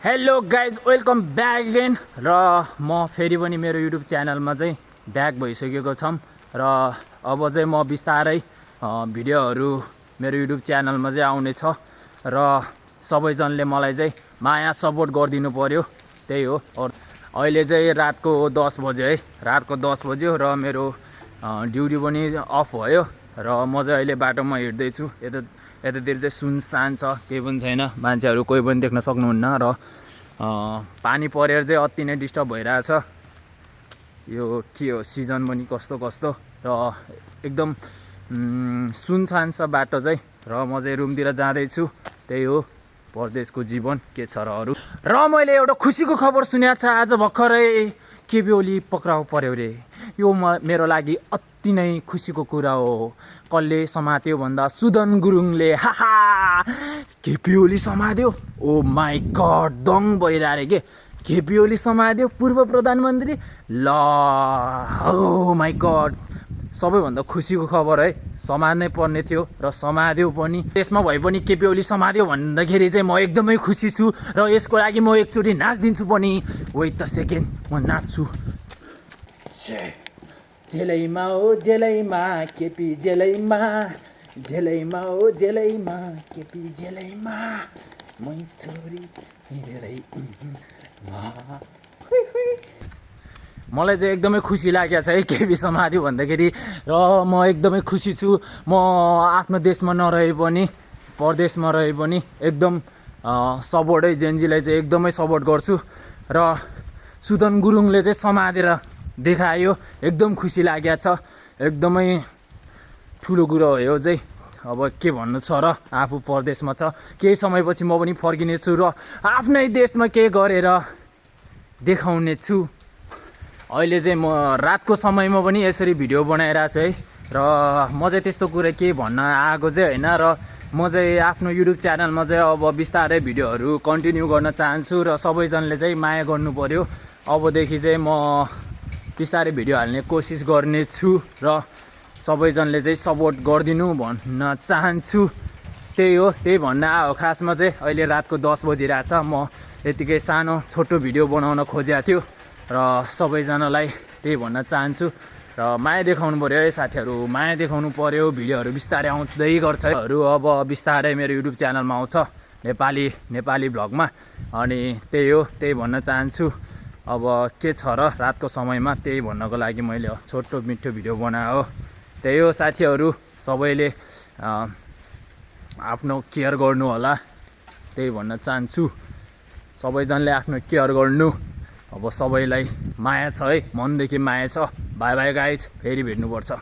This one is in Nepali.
Hello guys welcome back again र म फेरि पनि मेरो युट्युब च्यानलमा चाहिँ ब्याक भइसकेको छौँ र अब चाहिँ म बिस्तारै भिडियोहरू मेरो युट्युब च्यानलमा चाहिँ आउनेछ र सबैजनाले मलाई चाहिँ माया सपोर्ट गरिदिनु पर्यो त्यही हो। अहिले चाहिँ रातको 10 बज्यो है, रातको 10 बज्यो र मेरो ड्युटी पनि अफ भयो र म चाहिँ अहिले बाटोमा हिँड्दैछु। यतातिर चाहिँ सुनसान छ, केही पनि छैन, मान्छेहरू कोही पनि देख्न सक्नुहुन्न र पानी परेर चाहिँ अति नै डिस्टर्ब भइरहेछ। यो के हो, सिजन पनि कस्तो कस्तो र एकदम सुनसान छ बाटो चाहिँ र म चाहिँ रुमतिर जाँदैछु। त्यही हो परदेशको जीवन के छ र मैले एउटा खुसीको खबर सुनेको छ। आज भर्खरै केपी ओली पक्राउ पर्यो रे। यो मेरो लागि अति नै खुसीको कुरा हो। कसले समात्यो भन्दा सुदन गुरुङले। हाहा, केपी ओली समात्यो। ओ माई गड, दङ भइरहे के। केपी ओली समात्यो, पूर्व प्रधानमन्त्री। ल ओ माई गड, सबैभन्दा खुसीको खबर है। समात्नै पर्ने थियो र समात्यो पनि। त्यसमा भए पनि केपी ओली समात्यो भन्दाखेरि चाहिँ म एकदमै खुसी छु र यसको लागि म एकचोटि नाच्दिन्छु पनि। वेट द सेकेन्ड, म नाच्छु। जेलैमा ओ जेलैमा केपी जेलैमा, जेलैमा ओ जेलैमा केपी जेलैमा, मै छोरी हेरै। मलाई चाहिँ एकदमै खुसी लागेको छ है केपी समात्यो भन्दाखेरि र म एकदमै खुसी छु। म आफ्नो देशमा नरहे पनि परदेशमा रहे पनि एकदम सपोर्टै जेनजीलाई चाहिँ एकदमै सपोर्ट गर्छु र सुदन गुरुङले चाहिँ समातेर देखायो। एकदम खुसी लागेको छ, एकदमै ठुलो कुरो हो यो चाहिँ। अब के भन्नु छ र, आफू परदेशमा छ, केही समयपछि म पनि फर्किनेछु र आफ्नै देशमा के गरेर देखाउने छु। अहिले चाहिँ म रातको समयमा पनि यसरी भिडियो बनाइरहेको छु है र म चाहिँ त्यस्तो कुरा केही भन्न आएको चाहिँ होइन र म चाहिँ आफ्नो युट्युब च्यानलमा चाहिँ अब बिस्तारै भिडियोहरू कन्टिन्यू गर्न चाहन्छु र सबैजनाले चाहिँ माया गर्नु पर्यो। अबदेखि चाहिँ म बिस्तारै भिडियो हाल्ने कोसिस गर्नेछु र सबैजनाले चाहिँ सपोर्ट गरिदिनु भन्न चाहन्छु। त्यही हो, त्यही भन्न आयो खासमा चाहिँ। अहिले रातको 10 बजिरहेछ। म यतिकै सानो छोटो भिडियो बनाउन खोजेको थियो र सबैजनालाई त्यही भन्न चाहन्छु र माया देखाउनु पर्यो है साथीहरू, माया देखाउनु पर्यो। भिडियोहरू बिस्तारै आउँदै गर्छ अब बिस्तारै मेरो युट्युब च्यानलमा आउँछ नेपाली भ्लगमा। अनि त्यही हो, त्यही भन्न चाहन्छु। अब के छ र रातको समयमा, त्यही भन्नको लागि मैले छोटो मिठो भिडियो बनायो। त्यही हो साथीहरू, सबैले आफ्नो केयर गर्नु होला, त्यही भन्न चाहन्छु। सबैजनाले आफ्नो केयर गर्नु। अब सबैलाई माया छ है, मनदेखि माया छ। बाई बाई गाइज, फेरि भेट्नुपर्छ।